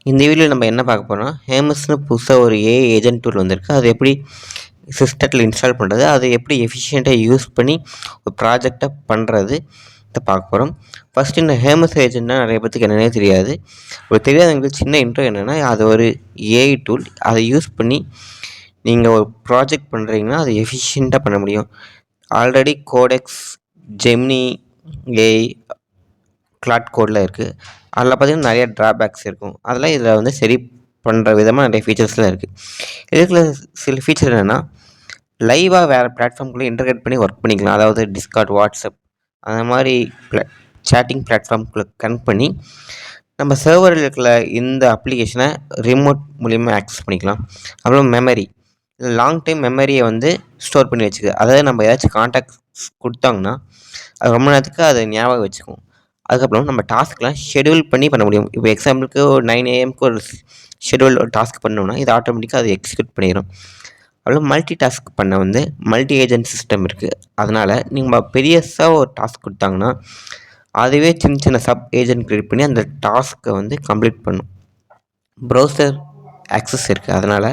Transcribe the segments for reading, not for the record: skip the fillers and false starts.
இந்த வீடியோவில் நம்ம என்ன பார்க்க போகிறோம்னா, ஹேமஸ்னு புதுசாக ஒரு ஏஐ ஏஜென்ட் டூல் வந்திருக்கு. அது எப்படி சிஸ்டத்தில் இன்ஸ்டால் பண்ணுறது, அதை எப்படி எஃபிஷியண்ட்டாக யூஸ் பண்ணி ஒரு ப்ராஜெக்டை பண்ணுறது இதை பார்க்க போகிறோம். ஃபஸ்ட்டு இந்த ஹேமஸ் ஏஜென்ட்னா நிறைய பேத்துக்கு என்னன்னே தெரியாது. ஒரு தெரியாதவங்களுக்கு சின்ன இன்ட்ரோ என்னென்னா, அது ஒரு ஏஐ டூல். அதை யூஸ் பண்ணி நீங்கள் ஒரு ப்ராஜெக்ட் பண்ணுறீங்கன்னா அதை எஃபிஷியண்ட்டாக பண்ண முடியும். Already Codex, Gemini AI, Claude கோடில் இருக்குது. அதில் பார்த்திங்கன்னா நிறைய ட்ராபேக்ஸ் இருக்கும். அதெல்லாம் இதில் வந்து சரி பண்ணுற விதமாக நிறைய ஃபீச்சர்ஸ்லாம் இருக்குது. இதுக்குள்ள சில ஃபீச்சர் என்னென்னா, லைவாக வேறு பிளாட்ஃபார்ம்குள்ளே இன்டர்கேட் பண்ணி ஒர்க் பண்ணிக்கலாம். அதாவது டிஸ்கார்ட், வாட்ஸ்அப் அந்த மாதிரி சேட்டிங் பிளாட்ஃபார்ம்குள்ளே கனெக்ட் பண்ணி நம்ம சர்வரில் இருக்கிற இந்த அப்ளிகேஷனை ரிமோட் மூலிமா ஆக்சஸ் பண்ணிக்கலாம். அப்புறம் மெமரி, லாங் டைம் மெமரியை வந்து ஸ்டோர் பண்ணி வச்சுக்க. அதாவது நம்ம ஏதாச்சும் கான்டாக்ட்ஸ் கொடுத்தாங்கன்னா அது ரொம்ப நேரத்துக்கு அதை ஞாபகம் வச்சுக்கும். அதுக்கப்புறம் நம்ம டாஸ்க்லாம் ஷெடியூல் பண்ணி பண்ண முடியும். இப்போ எக்ஸாம்பிளுக்கு ஒரு 9 AM ஒரு ஷெடியூல் ஒரு டாஸ்க் பண்ணோம்னா இது ஆட்டோமேட்டிக்காக அதை எக்ஸிக்யூட் பண்ணிடும். அவ்வளோ மல்டி டாஸ்க் பண்ண வந்து மல்டி ஏஜென்ட் சிஸ்டம் இருக்குது. அதனால் நீங்கள் பெரியஸாக ஒரு டாஸ்க் கொடுத்தாங்கன்னா அதுவே சின்ன சின்ன சப் ஏஜென்ட் க்ரியேட் பண்ணி அந்த டாஸ்க்கை வந்து கம்ப்ளீட் பண்ணும். ப்ரௌசர் ஆக்சஸ் இருக்குது. அதனால்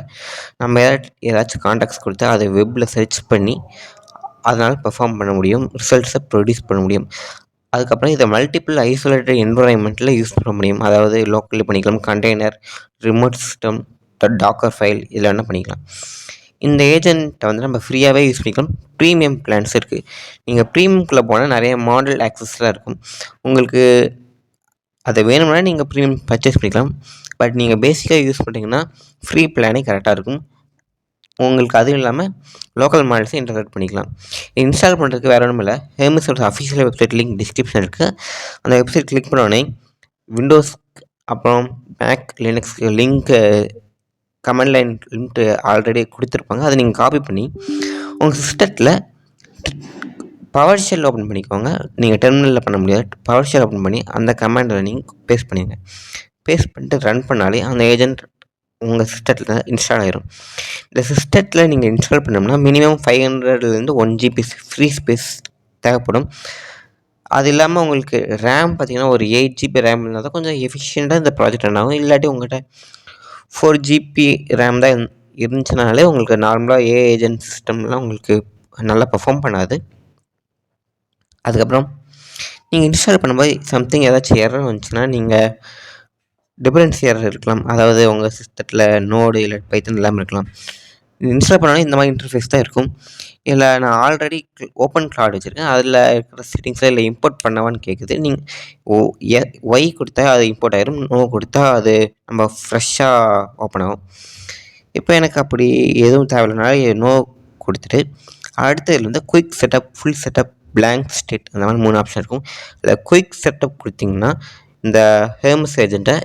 நம்ம ஏதாச்சும் கான்டாக்ட்ஸ் கொடுத்தா அதை வெப்பில் சர்ச் பண்ணி அதனால் பெர்ஃபார்ம் பண்ண முடியும், ரிசல்ட்ஸை ப்ரொடியூஸ் பண்ண முடியும். அதுக்கப்புறம் இதை மல்டிபிள் ஐசோலேட்டட் என்விரான்மெண்ட்டில் யூஸ் பண்ண முடியும். அதாவது லோக்கலி பண்ணிக்கலாம், container, remote system, docker file இதில் என்ன பண்ணிக்கலாம். இந்த ஏஜென்ட்டை வந்து நம்ம ஃப்ரீயாகவே யூஸ் பண்ணிக்கலாம். ப்ரீமியம் பிளான்ஸ் இருக்குது. நீங்கள் ப்ரீமியம்குள்ளே போனால் நிறைய மாடல் ஆக்சஸ்லாம் இருக்கும். உங்களுக்கு அதை வேணும்னா நீங்கள் ப்ரீமியம் பர்ச்சேஸ் பண்ணிக்கலாம். பட் நீங்கள் பேசிக்காக யூஸ் பண்ணிங்கன்னா ஃப்ரீ பிளானே கரெக்டாக இருக்கும். உங்களுக்கு அதுவும் இல்லாமல் லோக்கல் மாடல்ஸை இன்டர்நெட் பண்ணிக்கலாம். இன்ஸ்டால் பண்ணுறதுக்கு வேறு ஒன்றும் இல்லை. ஹேமஸோட அஃபிஷியல் வெப்சைட் லிங்க் டிஸ்கிரிப்ஷன் இருக்குது. அந்த வெப்சைட் கிளிக் பண்ணோடனே விண்டோஸ் அப்புறம் மேக் லினக்ஸ்க்கு லிங்க்கு கமெண்ட் லைன் லிங்க் ஆல்ரெடி கொடுத்துருப்பாங்க. அதை நீங்கள் காப்பி பண்ணி உங்கள் சிஸ்டத்தில் பவர் ஷெல் ஓப்பன் பண்ணிக்கோங்க. நீங்கள் டெர்மினலில் பண்ண முடியாது. பவர் ஷெல் ஓப்பன் பண்ணி அந்த கமாண்டில் நீங்கள் பேஸ்ட் பண்ணிடுங்க. பேஸ்ட் பண்ணிட்டு ரன் பண்ணாலே அந்த ஏஜென்ட் உங்கள் சிஸ்டத்தில் இன்ஸ்டால் ஆகிரும். இந்த சிஸ்டத்தில் நீங்கள் இன்ஸ்டால் பண்ணோம்னா மினிமம் 500லேருந்து 1 GB ஃப்ரீ ஸ்பேஸ் தேவைப்படும். அது இல்லாமல் உங்களுக்கு ரேம் பார்த்திங்கன்னா ஒரு 8 GB ரேம் இருந்தால் தான் கொஞ்சம் எஃபிஷியண்ட்டாக இந்த ப்ராஜெக்ட் ரன் ஆகும். இல்லாட்டி உங்கள்கிட்ட 4 GB ரேம் தான் இருந்துச்சுனாலே உங்களுக்கு நார்மலாக ஏஜென்ட் சிஸ்டம்லாம் உங்களுக்கு நல்லா பெர்ஃபார்ம் பண்ணாது. அதுக்கப்புறம் நீங்கள் இன்ஸ்டால் பண்ணும்போது சம்திங் ஏதாச்சும் எரர் வந்துச்சுன்னா நீங்கள் டிபெண்டன்சி எரர் இருக்கலாம். அதாவது உங்கள் சிஸ்டத்தில் நோடு இல்லை பைத்தன் இல்லாமல் இருக்கலாம். இன்ஸ்டால் பண்ணாலும் இந்த மாதிரி இன்டர்ஃபேஸ் தான் இருக்கும். இல்லை நான் ஆல்ரெடி ஓப்பன் கிளாட் வச்சுருக்கேன். அதில் இருக்கிற செட்டிங்ஸில் இல்லை இம்போர்ட் பண்ணவான்னு கேட்குது. நீங்கள் ஒய் கொடுத்தா அது இம்போர்ட் ஆகிரும், நோ கொடுத்தா அது நம்ம ஃப்ரெஷ்ஷாக ஓப்பன் ஆகும். இப்போ எனக்கு அப்படி எதுவும் தேவையில்லைனால நோ கொடுத்துட்டு அடுத்ததுல வந்து quick setup, full setup, blank state அந்த மாதிரி 3 ஆப்ஷன் இருக்கும். இல்லை குயிக் செட்டப் கொடுத்திங்கன்னா இந்த ஹேமஸ் ஏஜென்ட்டை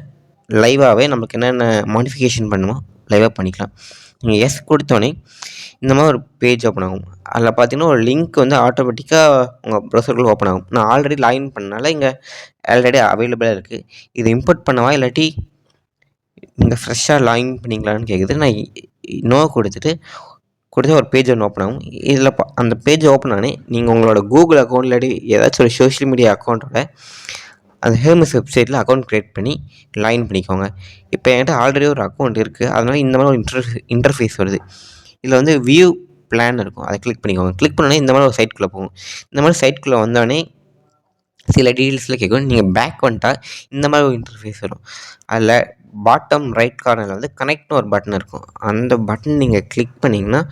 லைவாகவே நமக்கு என்னென்ன மாடிஃபிகேஷன் பண்ணுமோ லைவாக பண்ணிக்கலாம். நீங்கள் எஸ் கொடுத்தோன்னே இந்த மாதிரி ஒரு பேஜ் ஓப்பன் ஆகும். அதில் பார்த்தீங்கன்னா ஒரு லிங்க் வந்து ஆட்டோமேட்டிக்காக உங்கள் ப்ரௌசருக்குள்ளே ஓப்பன் ஆகும். நான் ஆல்ரெடி லாகின் பண்ணனால இங்கே ஆல்ரெடி அவைலபிளாக இருக்குது. இது இம்போர்ட் பண்ணவா இல்லாட்டி நீங்கள் ஃப்ரெஷ்ஷாக லாகின் பண்ணிங்களான்னு கேட்குது. நான் நோ கொடுத்துட்டு ஒரு பேஜ் ஒன்று ஓப்பன் ஆகும். இதில் அந்த பேஜ் ஓப்பன் ஆனே நீங்கள் உங்களோட கூகுள் அக்கௌண்ட் இல்லாட்டி ஏதாச்சும் ஒரு சோஷியல் மீடியா அக்கௌண்ட்டோட அந்த ஹேமஸ் வெப்சைட்டில் அக்கௌண்ட் க்ரியேட் பண்ணி லாகின் பண்ணிக்கோங்க. இப்போ என்கிட்ட ஆல்ரெடி ஒரு அக்கௌண்ட் இருக்குது. அதனால் இந்த மாதிரி ஒரு இன்டர்ஃபேஸ் வருது. இதில் வந்து வியூ பிளான் இருக்கும். அதை கிளிக் பண்ணிக்கோங்க. கிளிக் பண்ணோன்னே இந்த மாதிரி ஒரு சைட்குள்ளே போகும். இந்த மாதிரி சைட்குள்ளே வந்தோடனே சில டீட்டெயில்ஸில் கேட்கும். நீங்கள் பேக் வந்துட்டால் இந்த மாதிரி ஒரு இன்டர்ஃபேஸ் வரும். அதில் பாட்டம் ரைட் கார்னரில் வந்து கனெக்ட்னு ஒரு பட்டன் இருக்கும். அந்த பட்டன் நீங்கள் கிளிக் பண்ணிங்கன்னா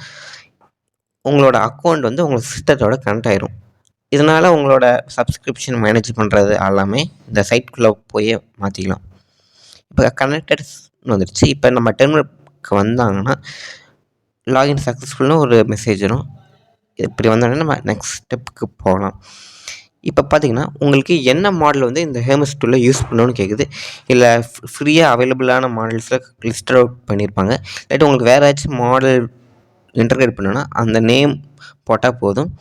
உங்களோட அக்கௌண்ட் வந்து உங்கள் சிஸ்டத்தோட கனெக்ட் ஆகிரும். இதனால் உங்களோட சப்ஸ்கிரிப்ஷன் மேனேஜ் பண்ணுறது எல்லாமே இந்த சைட்குள்ளே போய் மாற்றிக்கலாம். இப்போ கனெக்டட்ஸ்னு வந்துடுச்சு. இப்போ நம்ம டெர்மினலுக்கு வந்தாங்கன்னா லாகின் சக்ஸஸ்ஃபுல்னு ஒரு மெசேஜ் வரும். இப்படி வந்தோடனே நம்ம நெக்ஸ்ட் ஸ்டெப்புக்கு போகலாம். இப்போ பார்த்தீங்கன்னா உங்களுக்கு என்ன மாடல் வந்து இந்த ஹேமஸ் டூலில் யூஸ் பண்ணணும்னு கேட்குது. இல்லை ஃப்ரீயாக அவைலபிளான மாடல்ஸில் லிஸ்ட் அவுட் பண்ணியிருப்பாங்க. இல்லாட்டி உங்களுக்கு வேறு ஏதாச்சும் மாடல் இன்டர்கிரேட் பண்ணணுன்னா அந்த நேம் போட்டால் போதும்.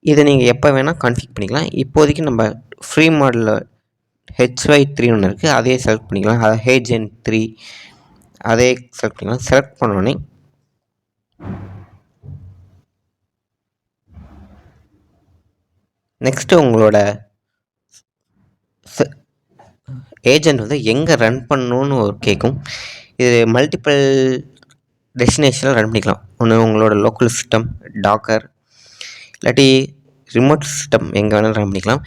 இதை நீங்கள் எப்போ வேணால் கான்ஃபிக் பண்ணிக்கலாம். இப்போதைக்கு நம்ம ஃப்ரீ மாடலில் HY3 ஒன்று இருக்குது. அதையே செலக்ட் பண்ணிக்கலாம். அதை HN3 அதே செலக்ட் பண்ணிக்கலாம். செலக்ட் பண்ணோடனே நெக்ஸ்ட்டு உங்களோட ஏஜெண்ட் வந்து எங்கே ரன் பண்ணணுன்னு ஒரு கேட்கும். இது மல்டிபிள் டெஸ்டினேஷனில் ரன் பண்ணிக்கலாம். ஒன்று உங்களோட லோக்கல் சிஸ்டம், டாக்கர், இல்லாட்டி ரிமோட் சிஸ்டம் எங்கே வேணாலும் ரன் பண்ணிக்கலாம்.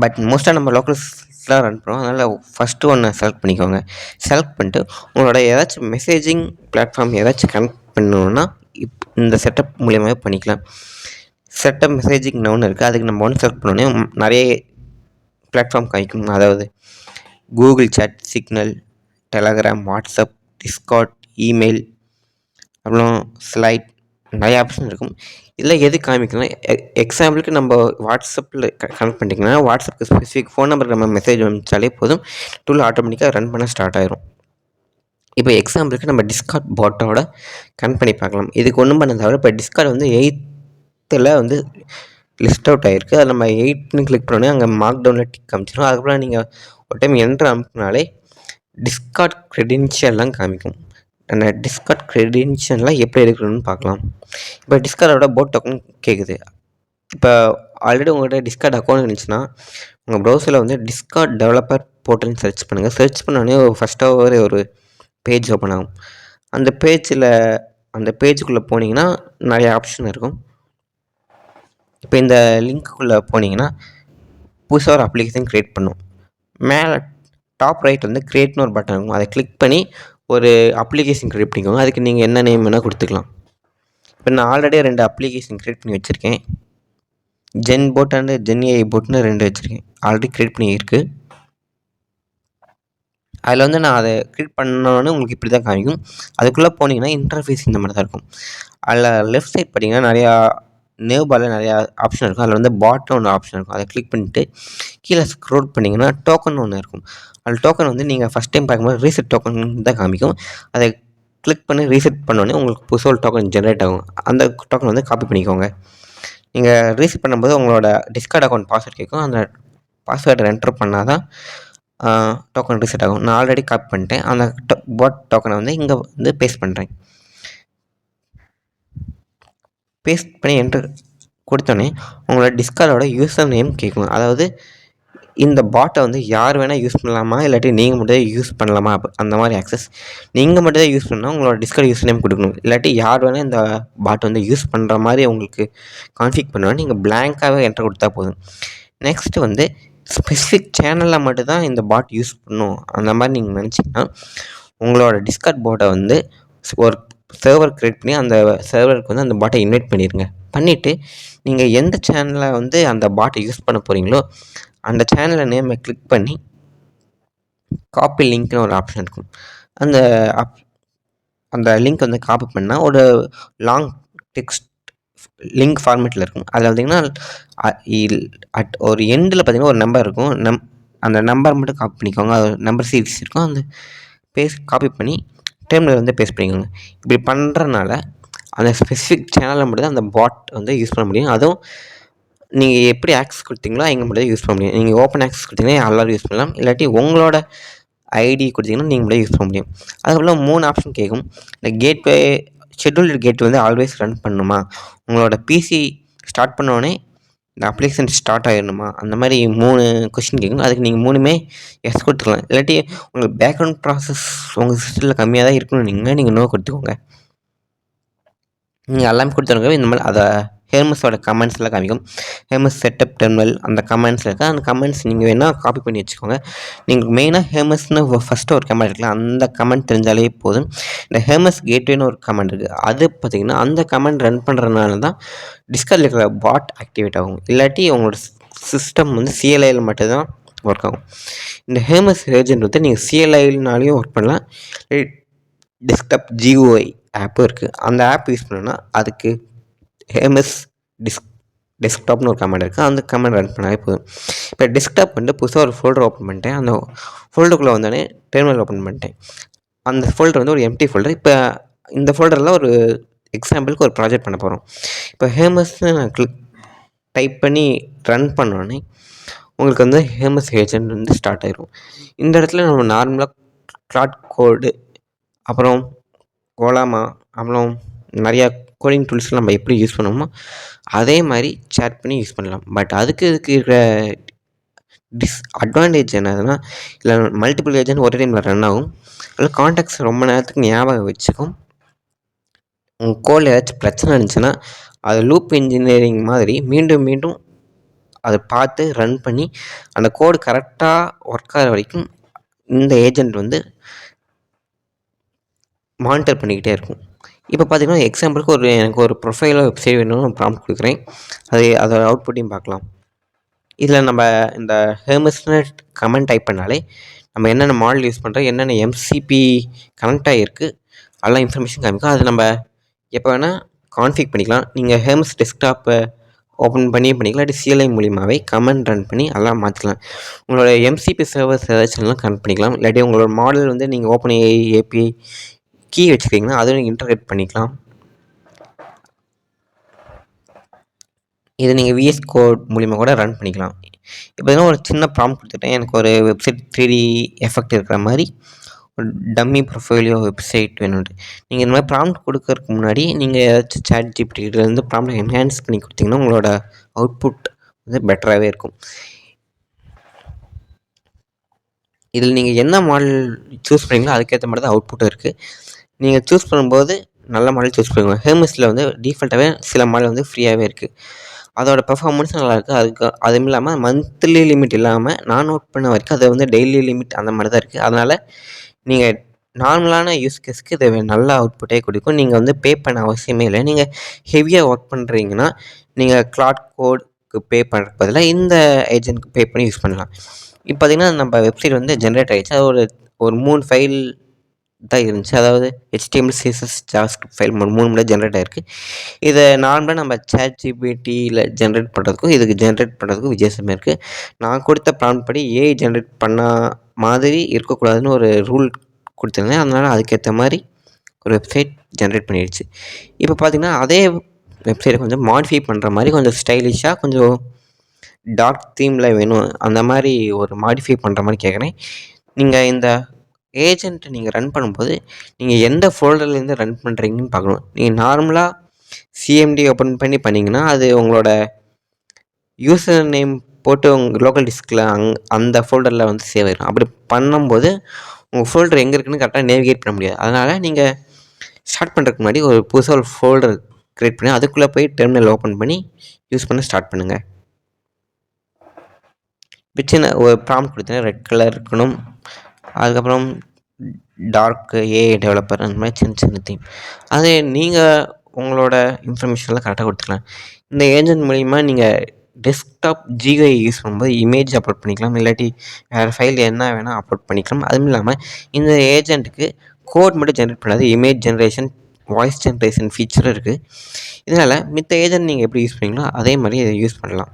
பட் மோஸ்ட்டாக நம்ம லோக்கல்ஸில் ரன் பண்ணுவோம். அதனால் ஃபஸ்ட்டு ஒன்று செலக்ட் பண்ணிக்கோங்க. செலக்ட் பண்ணிட்டு உங்களோட ஏதாச்சும் மெசேஜிங் பிளாட்ஃபார்ம் ஏதாச்சும் கனெக்ட் பண்ணணுன்னா இந்த செட்டப் மூலியமாகவே பண்ணிக்கலாம். செட்டப் மெசேஜிங் ஒன்று இருக்குது. அதுக்கு நம்ம ஒன்று செலக்ட் பண்ணோன்னே நிறைய பிளாட்ஃபார்ம் காய்க்கும். அதாவது Google Chat, Signal, Telegram, WhatsApp, Discord, email, அப்புறம் ஸ்லைட், நிறைய ஆப்ஷன் இருக்கும். இதில் எது காமிக்கலாம், எக்ஸாம்பிளுக்கு நம்ம வாட்ஸ்அப்பில் கனெக்ட் பண்ணிட்டீங்கன்னா வாட்ஸ்அப்புக்கு ஸ்பெசிஃபிக் ஃபோன் நம்பருக்கு நம்ம மெசேஜ் அனுப்பிச்சாலே போதும், டூல் ஆட்டோமேட்டிக்காக ரன் பண்ண ஸ்டார்ட் ஆயிரும். இப்போ எக்ஸாம்பிளுக்கு நம்ம டிஸ்கார்ட் பாட்டோட கனெக்ட் பண்ணி பார்க்கலாம். இதுக்கு ஒன்றும் பண்ண தவிர இப்போ டிஸ்கார்ட் வந்து 8th வந்து லிஸ்ட் அவுட் ஆகிருக்கு. அது நம்ம 8ன்னு கிளிக் பண்ணோன்னே அங்கே மார்க் டவுனில் டிக் காமிச்சிடும். அதுக்கப்புறம் நீங்கள் ஒரு டைம் என்ட்ரு அனுப்புனாலே டிஸ்கார்ட் க்ரெடென்ஷியல்லாம் காமிக்கும். அந்த டிஸ்கார்ட் க்ரெடென்ஷியல்லாம் எப்படி எடுக்கணும்னு பார்க்கலாம். இப்போ டிஸ்கார்டோட போட் டோக்கன் கேட்குது. இப்போ ஆல்ரெடி உங்கள்கிட்ட டிஸ்கார்ட் அக்கௌண்ட் இருந்துச்சுன்னா உங்கள் ப்ரௌசரில் வந்து டிஸ்கார்ட் டெவலப்பர் போர்ட்டல்னு சர்ச் பண்ணுங்கள். சர்ச் பண்ணோடனே ஃபஸ்ட்டாக ஒரு பேஜ் ஓப்பன் ஆகும். அந்த பேஜுக்குள்ளே போனீங்கன்னா நிறைய ஆப்ஷன் இருக்கும். இப்போ இந்த லிங்க்குள்ளே போனீங்கன்னா புதுசாக ஒரு அப்ளிகேஷன் க்ரியேட் பண்ணும். மேலே டாப் ரைட் வந்து க்ரியேட்னு ஒரு பட்டன் இருக்கும். அதை கிளிக் பண்ணி ஒரு அப்ளிகேஷன் க்ரியேட் பண்ணிக்கோங்க. அதுக்கு நீங்கள் என்ன நேம் வேணால் கொடுத்துக்கலாம். இப்போ நான் ஆல்ரெடி 2 அப்ளிகேஷன் க்ரியேட் பண்ணி வச்சுருக்கேன். Gen bot and Gen AI போட்னு 2 வச்சுருக்கேன். ஆல்ரெடி க்ரியேட் பண்ணியிருக்கு. அதில் வந்து நான் அதை க்ரியேட் பண்ணோன்னே உங்களுக்கு இப்படி தான் காமிக்கும். அதுக்குள்ளே போனீங்கன்னா இன்டர்ஃபேஸ் இந்த மாதிரி தான் இருக்கும். அதில் லெஃப்ட் சைட் பார்த்தீங்கன்னா நிறையா நேவ் பாரில் நிறையா ஆப்ஷன் இருக்கும். அதில் வந்து பாட்னு ஒன்று ஆப்ஷன் இருக்கும். அதை கிளிக் பண்ணிவிட்டு கீழே ஸ்க்ரோல் பண்ணிங்கன்னா டோக்கன் ஒன்று இருக்கும். அதில் டோக்கன் வந்து நீங்கள் ஃபஸ்ட் டைம் பார்க்கும்போது ரீசெட் டோக்கன் தான் காமிக்கும். அதை கிளிக் பண்ணி ரீசெட் பண்ணோடனே உங்களுக்கு புதுசாக ஒரு டோக்கன் ஜென்ரேட் ஆகும். அந்த டோக்கன் வந்து காப்பி பண்ணிக்கோங்க. நீங்கள் ரீசெட் பண்ணும்போது உங்களோட டிஸ்கார்ட் அக்கௌண்ட் பாஸ்வேர்ட் கேட்கும். அந்த பாஸ்வேர்டை என்டர் பண்ணால் தான் டோக்கன் ரீசெட் ஆகும். நான் ஆல்ரெடி காப்பி பண்ணிட்டேன். அந்த பாட் டோக்கனை வந்து இங்கே வந்து பேஸ்ட் பண்ணுறேன். பேஸ்ட் பண்ணி என்ட்ரு கொடுத்தோன்னே உங்களோட டிஸ்கார்டோட யூசர் நேம் கேட்கும். அதாவது இந்த பாட்டை வந்து யார் வேணால் யூஸ் பண்ணலாமா, இல்லாட்டி நீங்கள் மட்டும் தான் யூஸ் பண்ணலாமா, அந்த மாதிரி ஆக்சஸ். நீங்கள் மட்டும் தான் யூஸ் பண்ணால் உங்களோட டிஸ்கார்ட் யூசர் நேம் கொடுக்கணும். இல்லாட்டி யார் வேணால் இந்த பாட்டை வந்து யூஸ் பண்ணுற மாதிரி உங்களுக்கு கான்ஃபிக் பண்ணுவேன். நீங்கள் பிளாங்காகவே என்ட்ரு கொடுத்தா போதும். நெக்ஸ்ட்டு வந்து ஸ்பெசிஃபிக் சேனலில் மட்டும்தான் இந்த பாட் யூஸ் பண்ணணும் அந்த மாதிரி நீங்கள் நினச்சிங்கன்னா உங்களோட டிஸ்கார்ட் பாட்டை வந்து ஒரு சர்வர் க்ரியேட் பண்ணி அந்த சர்வருக்கு வந்து அந்த பாட்டை இன்வைட் பண்ணிடுங்க. பண்ணிவிட்டு நீங்கள் எந்த சேனலில் வந்து அந்த பாட்டை யூஸ் பண்ண போகிறீங்களோ அந்த சேனலை நேமை கிளிக் பண்ணி காப்பி லிங்க்னு ஒரு ஆப்ஷன் இருக்கும். அந்த லிங்க் வந்து காப்பி பண்ணால் ஒரு லாங் டெக்ஸ்ட் லிங்க் ஃபார்மேட்டில் இருக்கும். அதில் பார்த்திங்கன்னா ஒரு எண்டில் பார்த்திங்கன்னா ஒரு நம்பர் இருக்கும். அந்த நம்பர் மட்டும் காப்பி பண்ணிக்கோங்க. அது நம்பர் சீரிஸ் இருக்கும். அந்த காப்பி பண்ணி டெர்மினல் வந்து பேஸ்ட் பண்ணிக்கோங்க. இப்படி பண்ணுறனால அந்த ஸ்பெசிஃபிக் சேனலில் மட்டும் தான் அந்த பாட் வந்து யூஸ் பண்ண முடியும். அதுவும் நீங்கள் எப்படி ஆக்சஸ் கொடுத்தீங்களோ அங்கே மட்டும் தான் யூஸ் பண்ண முடியும். நீங்கள் ஓப்பன் ஆக்சஸ் கொடுத்தீங்கன்னா எல்லோரும் யூஸ் பண்ணலாம். இல்லாட்டி உங்களோட ஐடி கொடுத்தீங்கன்னா நீங்கள் மட்டும் யூஸ் பண்ண முடியும். அதுக்கப்புறம் 3 ஆப்ஷன் கேட்கும். இந்த கேட்வே ஷெட்யூல்டு கேட் வந்து ஆல்வேஸ் ரன் பண்ணணுமா, உங்களோட பிசி ஸ்டார்ட் பண்ணோடனே இந்த அப்ளிகேஷன் ஸ்டார்ட் ஆகிடணுமா, அந்த மாதிரி 3 கொஸ்டின் கேட்கும். அதுக்கு நீங்கள் 3மே எஸ் கொடுத்துக்கலாம். இல்லாட்டி உங்களுக்கு பேக்ரவுண்ட் ப்ராசஸ் உங்கள் சிஸ்டத்தில் கம்மியாக தான் இருக்கணும் நீங்கள் நோ கொடுத்துக்கோங்க. நீங்கள் எல்லாமே கொடுத்துருங்க. இந்த மாதிரி அதை ஹெர்மஸோட கமெண்ட்ஸ்லாம் காமிக்கும். ஹெர்மஸ் செட்டப் டெர்மினல் அந்த கமெண்ட்ஸில் இருக்குது. அந்த கமெண்ட்ஸ் நீங்கள் வேணால் காப்பி பண்ணி வச்சுக்கோங்க. நீங்கள் மெயினாக ஹெர்மஸ்னு ஃபஸ்ட்டு ஒரு கமெண்ட் இருக்குல்ல, அந்த கமெண்ட் தெரிஞ்சாலே போதும். இந்த ஹெர்மஸ் கேட்வேன்னு ஒரு கமெண்ட் இருக்குது. அது பார்த்திங்கன்னா அந்த கமெண்ட் ரன் பண்ணுறதுனால தான் டிஸ்கார்டில் இருக்கிற பாட் ஆக்டிவேட் ஆகும். இல்லாட்டி உங்களோட சிஸ்டம் வந்து சிஎல்ஐயில் மட்டும்தான் ஒர்க் ஆகும். இந்த ஹெர்மஸ் ஏஜென்ட் வந்து நீங்கள் சிஎல்ஐனாலையும் ஒர்க் பண்ணலாம். டெஸ்க்டாப் GUI ஆப்பும் இருக்குது. அந்த ஆப் யூஸ் பண்ணோன்னா அதுக்கு ஹெர்மஸ் டெஸ்க்டாப்னு ஒரு கமெண்ட் இருக்குது. அந்த கமெண்ட் ரன் பண்ணாலே போதும். இப்போ டெஸ்க்டாப் வந்து புதுசாக ஒரு ஃபோல்டர் ஓப்பன் பண்ணிட்டேன். அந்த ஃபோல்டருக்குள்ளே வந்தோடனே டெர்மினல் ஓப்பன் பண்ணிட்டேன். அந்த ஃபோல்டர் வந்து ஒரு எம்டி ஃபோல்டர். இப்போ இந்த ஃபோல்டரில் ஒரு எக்ஸாம்பிளுக்கு ஒரு ப்ராஜெக்ட் பண்ண போகிறோம். இப்போ ஹெர்மஸ்ன்னு நான் டைப் பண்ணி ரன் பண்ணோடனே உங்களுக்கு வந்து ஹெர்மஸ் ஏஜென்ட் வந்து ஸ்டார்ட் ஆயிடும். இந்த இடத்துல நம்ம நார்மலாக கிளாட் கோடு, அப்புறம் ஓலாமா, அப்புறம் நிறையா கோடிங் டூல்ஸ்லாம் நம்ம எப்படி யூஸ் பண்ணுவோமோ அதே மாதிரி சேட் பண்ணி யூஸ் பண்ணலாம். பட் அதுக்கு இருக்கிற அட்வான்டேஜ் என்னதுன்னா, இதில் மல்டிபிள் ஏஜென்ட் ஒரே டைமில் ரன் ஆகும். அதில் கான்டாக்ட்ஸ் ரொம்ப நேரத்துக்கு ஞாபகம் வச்சுக்கும். உங்கள் கோடில் ஏதாச்சும் பிரச்சனை இருந்துச்சுன்னா, அது லூப் இன்ஜினியரிங் மாதிரி மீண்டும் மீண்டும் அதை பார்த்து ரன் பண்ணி அந்த கோடு கரெக்டாக ஒர்க் ஆகிற வரைக்கும் இந்த ஏஜென்ட் வந்து மானிட்டர் பண்ணிக்கிட்டே இருக்கும். இப்போ பார்த்தீங்கன்னா எக்ஸாம்பிளுக்கு எனக்கு ஒரு ப்ரொஃபைலோ வெப்சைட் வேணும்னு ப்ராம்ப்ட் கொடுக்குறேன். அதோட அவுட்புட்டையும் பார்க்கலாம். இதில் நம்ம இந்த ஹெர்மஸ்னு கமெண்ட் டைப் பண்ணாலே நம்ம என்னென்ன மாடல் யூஸ் பண்ணுறோம், என்னென்ன எம்சிபி கனெக்ட் ஆகிருக்கு, அதெல்லாம் இன்ஃபர்மேஷன் காமிக்கும். அது நம்ம எப்போ வேணால் கான்ஃபிக் பண்ணிக்கலாம். நீங்கள் ஹெர்மஸ் டெஸ்க்டாப்பை ஓப்பன் பண்ணிக்கலாம். இல்லாட்டி சிஎல்ஐ மூலியமாகவே கமெண்ட் ரன் பண்ணி எல்லாம் மாற்றிக்கலாம். உங்களோட எம்சிபி சர்வர்ஸ் ஏதாச்சும் கனெக்ட் பண்ணிக்கலாம். இல்லாட்டி உங்களோட மாடல் வந்து நீங்கள் ஓப்பன் ஏபிஐ கீ வச்சுருக்கீங்கன்னா அதுவும் நீங்கள் இன்டர்கேட் பண்ணிக்கலாம். இதை நீங்கள் விஎஸ் கோட் மூலிமா கூட ரன் பண்ணிக்கலாம். இப்போ ஒரு சின்ன ப்ராம்ப்ட் கொடுத்துட்டேன். எனக்கு ஒரு வெப்சைட் 3D எஃபெக்ட் இருக்கிற மாதிரி ஒரு டம்மி ப்ரொஃபைலியோ வெப்சைட் வேணும்ட்டு நீங்கள் இந்த மாதிரி ப்ராம்ப்ட் கொடுக்கறதுக்கு முன்னாடி நீங்கள் ஏதாச்சும் சாட் ஜிபிடிலேருந்து ப்ராம்ப்ட் என்ஹான்ஸ் பண்ணி கொடுத்தீங்கன்னா உங்களோட அவுட்புட் வந்து பெட்டராகவே இருக்கும். இதில் நீங்கள் என்ன மாடல் சூஸ் பண்ணீங்களோ அதுக்கேற்ற மாதிரி தான் அவுட்புட்டும் இருக்குது. நீங்கள் சூஸ் பண்ணும்போது நல்ல மாடல் சூஸ் பண்ணுங்கள். ஹெர்மஸில் வந்து டிஃபால்ட்டாகவே சில மாடல் வந்து ஃப்ரீயாகவே இருக்குது. அதோட பெர்ஃபார்மன்ஸ் நல்லாயிருக்கு. அதுவும் இல்லாமல் மந்த்லி லிமிட் இல்லாமல் நான் நோட் பண்ண வரைக்கும் அது வந்து டெய்லி லிமிட் அந்த மாதிரி தான் இருக்குது. அதனால் நீங்கள் நார்மலான யூஸ் கேஸ்க்கு இது நல்ல அவுட்புட்டே கொடுக்கும். நீங்கள் வந்து பே பண்ண அவசியமே இல்லை. நீங்கள் ஹெவியாக ஒர்க் பண்ணுறீங்கன்னா நீங்கள் கிளாட் கோடுக்கு பே பண்ணுறதுக்கு பதிலாக இந்த ஏஜென்ட்க்கு பே பண்ணி யூஸ் பண்ணலாம். இப்போ பார்த்திங்கன்னா நம்ம வெப்சைட் வந்து ஜென்ரேட் ஆகிடுச்சு. அது ஒரு 3 ஃபைல் தான் இருந்துச்சு. அதாவது HTML, CSS, JavaScript ஃபைல் 3 முறை ஜென்ரேட் ஆகிருக்கு. இதை நார்மலாக நம்ம சாட் ஜிபிடியில் ஜென்ரேட் பண்ணுறதுக்கும் இதுக்கு ஜென்ரேட் பண்ணுறதுக்கும் வித்தியாசமே இருக்குது. நான் கொடுத்த ப்ராம்ப்ட் படி ஏஐ ஜென்ரேட் பண்ண மாதிரி இருக்கக்கூடாதுன்னு ஒரு ரூல் கொடுத்துருந்தேன். அதனால் அதுக்கேற்ற மாதிரி ஒரு வெப்சைட் ஜென்ரேட் பண்ணிடுச்சு. இப்போ பார்த்திங்கன்னா அதே வெப்சைட்டை கொஞ்சம் மாடிஃபை பண்ணுற மாதிரி கொஞ்சம் ஸ்டைலிஷாக கொஞ்சம் டார்க் தீமில் வேணும் அந்த மாதிரி ஒரு மாடிஃபை பண்ணுற மாதிரி கேட்குறேன். நீங்கள் இந்த ஏஜென்ட்டை நீங்கள் ரன் பண்ணும்போது நீங்கள் எந்த ஃபோல்டர்லேருந்து ரன் பண்ணுறீங்கன்னு பார்க்கணும். நீங்கள் நார்மலாக சிஎம்டி ஓப்பன் பண்ணி பண்ணிங்கன்னா அது உங்களோட யூசர் நேம் போட்டு உங்கள் லோக்கல் டிஸ்கில் அந்த ஃபோல்டரில் வந்து சேவ் ஆகிடும். அப்படி பண்ணும்போது உங்கள் ஃபோல்டர் எங்கே இருக்குன்னு கரெக்டாக நேவிகேட் பண்ண முடியாது. அதனால் நீங்கள் ஸ்டார்ட் பண்ணுறதுக்கு முன்னாடி ஒரு புதுசாக ஒரு ஃபோல்டர் க்ரியேட் பண்ணி அதுக்குள்ளே போய் டெர்மினல் ஓப்பன் பண்ணி யூஸ் பண்ண ஸ்டார்ட் பண்ணுங்கள். சின்ன ஒரு ப்ராம்ப்ட் கொடுத்தீங்கன்னா ரெட் கலர் இருக்கணும். அதுக்கப்புறம் டார்க்கு ஏஐ டெவலப்பர் அந்த மாதிரி சின்ன தீம் அதே நீங்கள் உங்களோட இன்ஃபர்மேஷன்லாம் கரெக்டாக கொடுத்துக்கலாம். இந்த ஏஜென்ட் மூலிமா நீங்கள் டெஸ்க்டாப் ஜிஐ யூஸ் பண்ணும்போது இமேஜ் அப்லோட் பண்ணிக்கலாம். இல்லாட்டி வேறு ஃபைல் என்ன வேணால் அப்லோட் பண்ணிக்கலாம். அதுவும் இல்லாமல் இந்த ஏஜென்ட்டுக்கு கோட் மட்டும் ஜென்ரேட் பண்ணாது, இமேஜ் ஜென்ரேஷன், வாய்ஸ் ஜென்ரேஷன் ஃபீச்சரும் இருக்குது. இதனால் மித்த ஏஜென்ட் நீங்கள் எப்படி யூஸ் பண்ணீங்களோ அதே மாதிரி இதை யூஸ் பண்ணலாம்.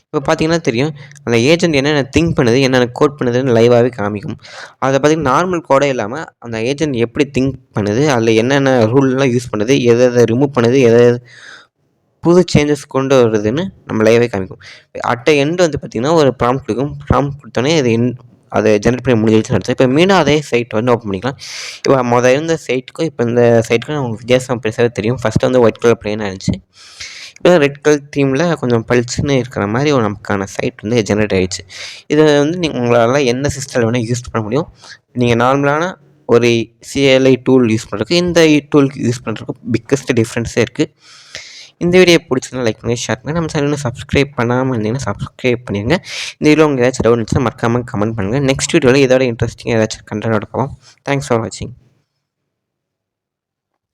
இப்போ பார்த்தீங்கன்னா தெரியும் அந்த ஏஜென்ட் என்னென்ன திங்க் பண்ணுது, என்னென்ன கோட் பண்ணுதுன்னு லைவாகவே காமிக்கும். அதை பார்த்திங்கன்னா நார்மல் கோடே இல்லாமல் அந்த ஏஜென்ட் எப்படி திங்க் பண்ணுது, அதில் என்னென்ன ரூல்லாம் யூஸ் பண்ணுது, எதை ரிமூவ் பண்ணுது, எதை புது சேஞ்சஸ் கொண்டு வருதுன்னு நம்ம லைவாகவே காமிக்கும். அட் எண்டு வந்து பார்த்திங்கன்னா ஒரு ப்ராம்ப்ட் கொடுக்கும். ப்ராம்ப்ட் கொடுத்தோன்னே அதை ஜென்ரேட் பண்ணி முடிஞ்சிடுச்சுன்னு அர்த்தம். இப்போ மீண்டும் அதே சைட் வந்து ஓப்பன் பண்ணிக்கலாம். இப்போ இருந்த சைட்டுக்கும் இப்போ இந்த சைட்டுக்கும் நமக்கு வித்தியாசம் பெருசாகவே தெரியும். ஃபஸ்ட்டு வந்து ஒயிட் கலர் பிளேனாக இருந்துச்சு. இப்போ ரெட் கலர் தீமில் கொஞ்சம் பளிச்சுன்னு இருக்கிற மாதிரி நமக்கான சைட் வந்து ஜென்ரேட் ஆகிடுச்சு. இதை வந்து உங்களால் எந்த சிஸ்டமில் வேணால் யூஸ் பண்ண முடியும். நீங்கள் நார்மலான ஒரு சிஎல்ஐ டூல் யூஸ் பண்ணுறதுக்கு இந்த டூலுக்கு யூஸ் பண்ணுறதுக்கு பிக்கஸ்ட் டிஃப்ரென்ஸே இருக்குது. இந்த வீடியோ பிடிச்சிருந்தா லைக் பண்ணி ஷேர் பண்ணி நம்ம சேனல் சப்ஸ்கிரைப் பண்ணாமல் இருந்தீங்கன்னா சப்ஸ்கிரைப் பண்ணிடுங்க. இந்த வீடியோ உங்களுக்கு ஏதாச்சும் டவுட் இருந்துச்சுன்னா மறக்காமல் கமெண்ட் பண்ணுங்கள். நெக்ஸ்ட் வீடியோவில் இதோட இன்ட்ரெஸ்டிங்காக ஏதாச்சும் கண்டென்ட்டோட பார்ப்போம். தேங்க்ஸ் ஃபார் வாட்சிங்.